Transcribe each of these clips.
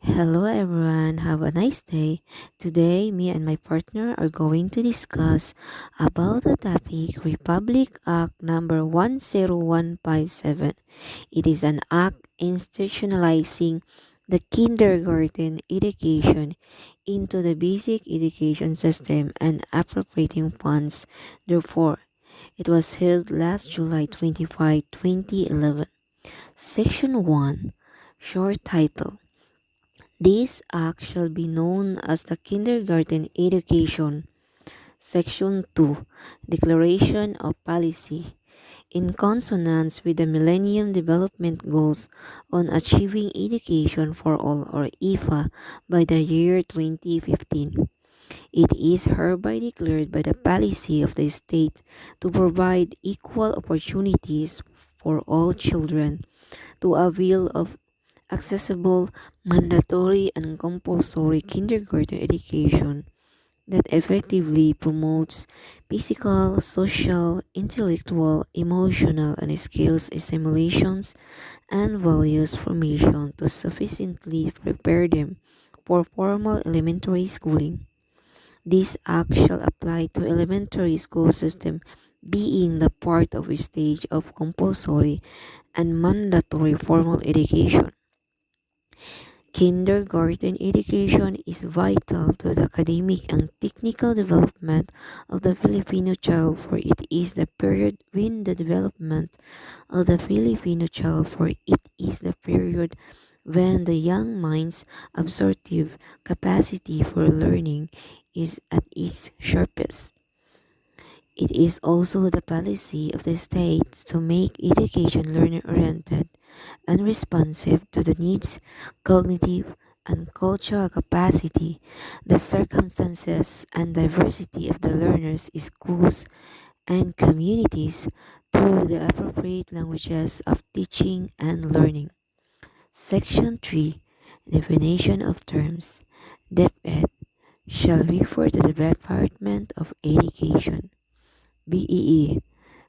Hello everyone, have a nice day. Today, me and my partner are going to discuss about the topic Republic Act number 10157. It is an act institutionalizing the kindergarten education into the basic education system and appropriating funds. Therefore, it was held last July 25, 2011. Section 1, short title. This act shall be known as the Kindergarten Education. Section 2, Declaration of Policy. In consonance with the Millennium Development Goals on Achieving Education for All or IFA by the year 2015, it is hereby declared by the policy of the state to provide equal opportunities for all children to avail of accessible, mandatory, and compulsory kindergarten education that effectively promotes physical, social, intellectual, emotional, and skills stimulations and values formation to sufficiently prepare them for formal elementary schooling. This act shall apply to elementary school system being the part of a stage of compulsory and mandatory formal education. Kindergarten education is vital to the academic and technical development of the Filipino child, for it is the period when the development of the Filipino child, for it is the period when the young mind's absorptive capacity for learning is at its sharpest. It is also the policy of the state to make education learner-oriented and responsive to the needs, cognitive, and cultural capacity, the circumstances, and diversity of the learners, schools, and communities through the appropriate languages of teaching and learning. Section 3, Definition of Terms. DepEd shall refer to the Department of Education. BEE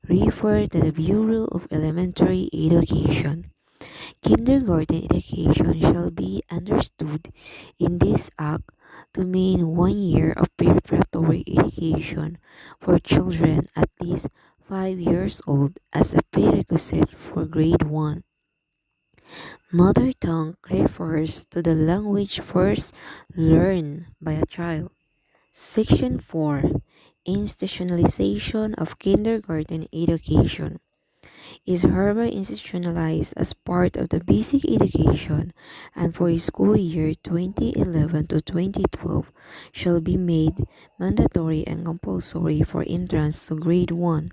refer to the Bureau of Elementary Education. Kindergarten education shall be understood in this act to mean 1 year of preparatory education for children at least 5 years old as a prerequisite for grade 1. Mother tongue refers to the language first learned by a child. Section 4, Institutionalization of Kindergarten Education, is hereby institutionalized as part of the basic education and for school year 2011 to 2012 shall be made mandatory and compulsory for entrance to grade 1.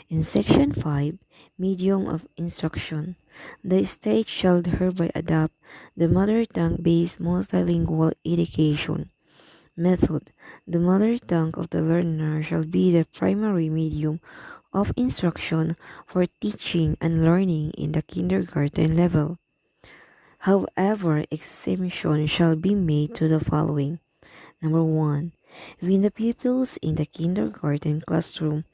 In Section 5, Medium of Instruction, the state shall hereby adopt the mother tongue based multilingual education method. The mother tongue of the learner shall be the primary medium of instruction for teaching and learning in the kindergarten level. However, exemption shall be made to the following. Number 1. When the pupils in the kindergarten classroom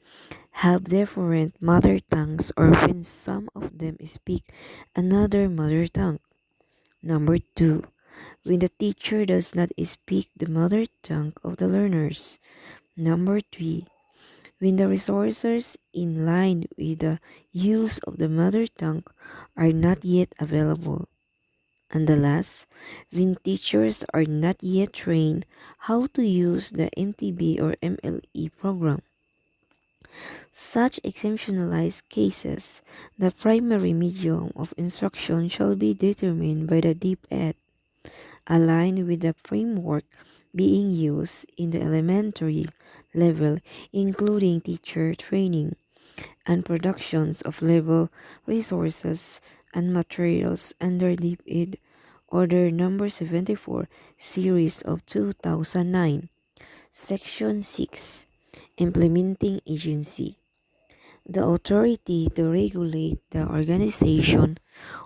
have different mother tongues or when some of them speak another mother tongue. Number 2. When the teacher does not speak the mother tongue of the learners. Number 3. When the resources in line with the use of the mother tongue are not yet available. And the last, when teachers are not yet trained how to use the MTB or MLE program. Such exceptionalized cases, the primary medium of instruction shall be determined by the DepEd, aligned with the framework being used in the elementary level, including teacher training and productions of level resources and materials under DepEd Order Number 74, Series of 2009. Section 6, Implementing Agency. The authority to regulate the organization,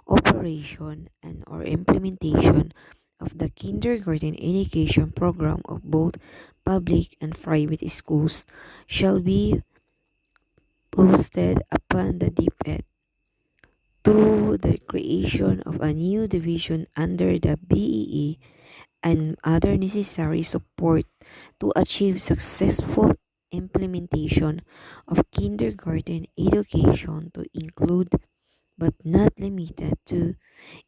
operation, and or implementation of the kindergarten education program of both public and private schools shall be posted upon the DepEd. through the creation of a new division under the BEE and other necessary support to achieve successful implementation of kindergarten education to include but not limited to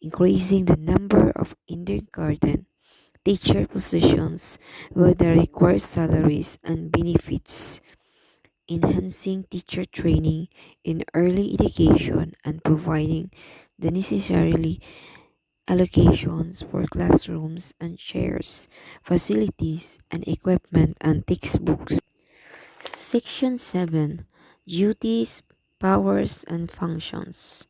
increasing the number of kindergarten teacher positions with the required salaries and benefits, enhancing teacher training in early education and providing the necessary allocations for classrooms and chairs, facilities and equipment and textbooks. Section 7. Duties, Powers and Functions.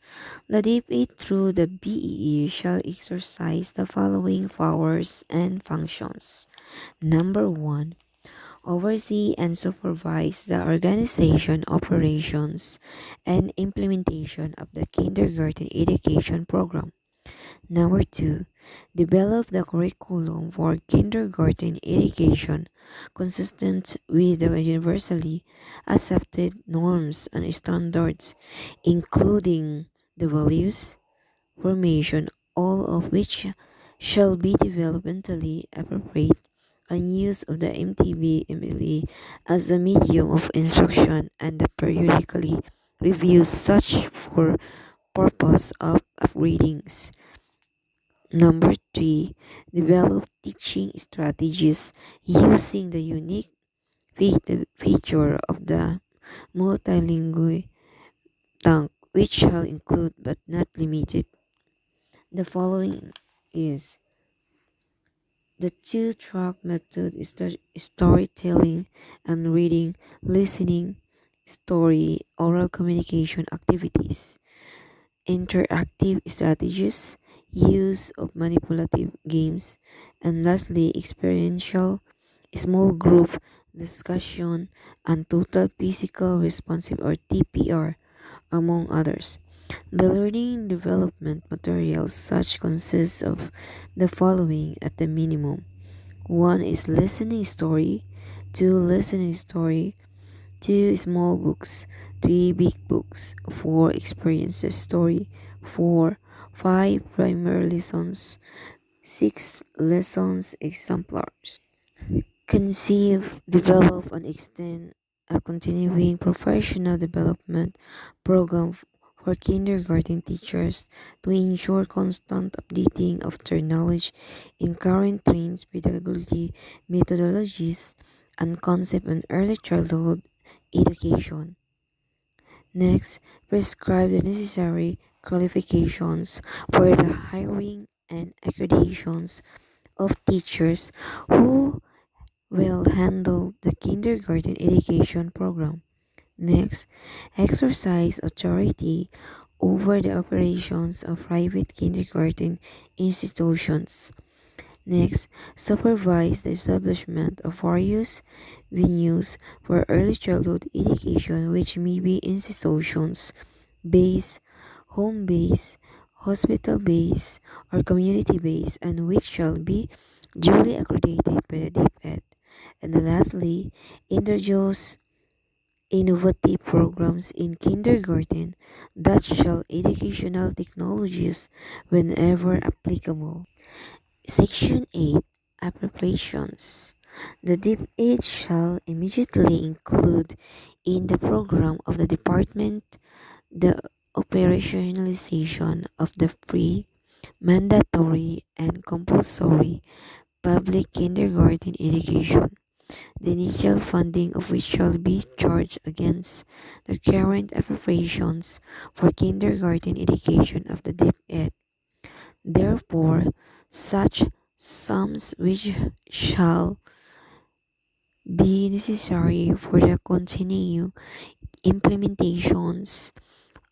The DepEd through the BEE shall exercise the following powers and functions. Number 1. Oversee and supervise the organization, operations, and implementation of the kindergarten education program. Number 2. Develop the curriculum for kindergarten education consistent with the universally accepted norms and standards, including the values, formation, all of which shall be developmentally appropriate, and use of the MTB-MLE as a medium of instruction and the periodically review such for purpose of upgradings. Number 3, develop teaching strategies using the unique feature of the multilingual tongue, which shall include but not limited. The following is the two-track method is the storytelling and reading, listening, story, oral communication activities, interactive strategies, use of manipulative games, and lastly, experiential small group discussion and total physical responsive or TPR, among others. The learning development materials such consists of the following at the minimum. One is listening story, two listening story, two small books, three big books, four experiences story, four, five primary lessons, six lessons exemplars. Conceive, develop, and extend a continuing professional development program for kindergarten teachers to ensure constant updating of their knowledge in current trends, pedagogy, methodologies, and concept in early childhood education. Next, prescribe the necessary qualifications for the hiring and accreditations of teachers who will handle the kindergarten education program. Next, exercise authority over the operations of private kindergarten institutions. Next, supervise the establishment of various venues for early childhood education, which may be institutions based, home based, hospital based, or community based, and which shall be duly accredited by the DepEd. And lastly, introduce innovative programs in kindergarten that shall educational technologies whenever applicable. Section 8. Appropriations. The DepEd shall immediately include in the program of the department the operationalization of the free, mandatory, and compulsory public kindergarten education, the initial funding of which shall be charged against the current appropriations for kindergarten education of the DepEd. Therefore, such sums which shall be necessary for the continued implementations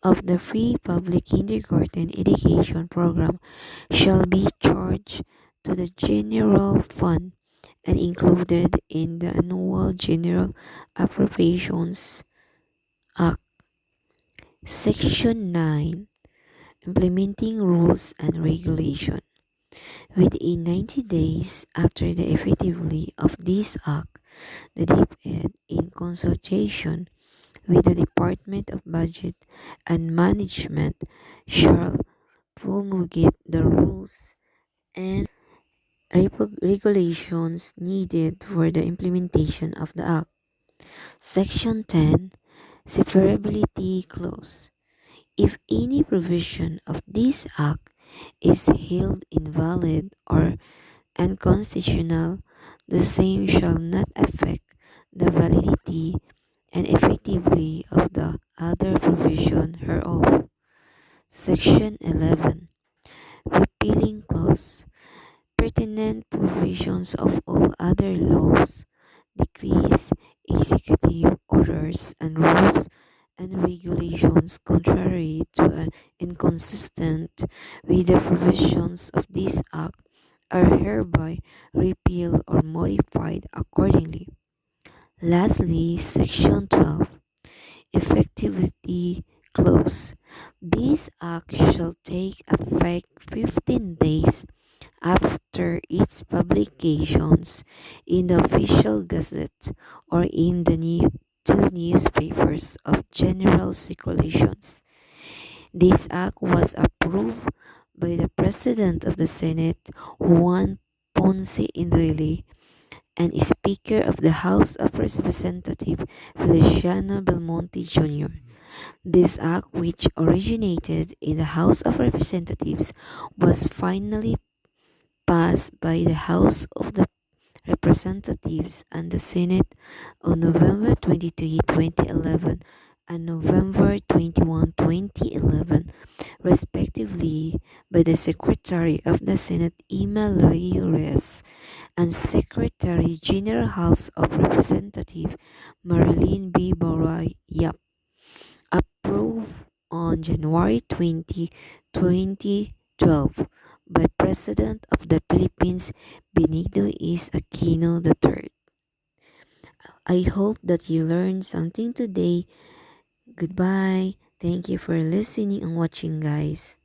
of the free public kindergarten education program shall be charged to the general fund and included in the annual general appropriations act. Section 9. Implementing rules and regulation. Within 90 days after the effectively of this act, the DepEd, in consultation with the Department of Budget and Management shall promulgate the rules and regulations needed for the implementation of the Act. Section 10, Severability Clause. If any provision of this Act is held invalid or unconstitutional, the same shall not affect the validity and effectively of the other provision hereof. Section 11. Repealing Clause. Pertinent provisions of all other laws, decrees, executive orders, and rules and regulations contrary to and inconsistent with the provisions of this Act are hereby repealed or modified accordingly. Lastly, Section 12, Effectivity Clause. This Act shall take effect 15 days after its publications in the official gazette or in the two newspapers of general circulations. This act was approved by the President of the Senate, Juan Ponce Enrile, and Speaker of the House of Representatives, Feliciano Belmonte Jr. This act, which originated in the House of Representatives, was finally passed by the House of the Representatives and the Senate on November 23, 2011 and November 21, 2011, respectively, by the Secretary of the Senate, Emil Reyes, and Secretary General House of Representatives, Marilyn B. Barayap, approved on January 20, 2012 by President of the Philippines Benigno is Aquino III. I hope that you learned something today. Goodbye. Thank you for listening and watching, guys.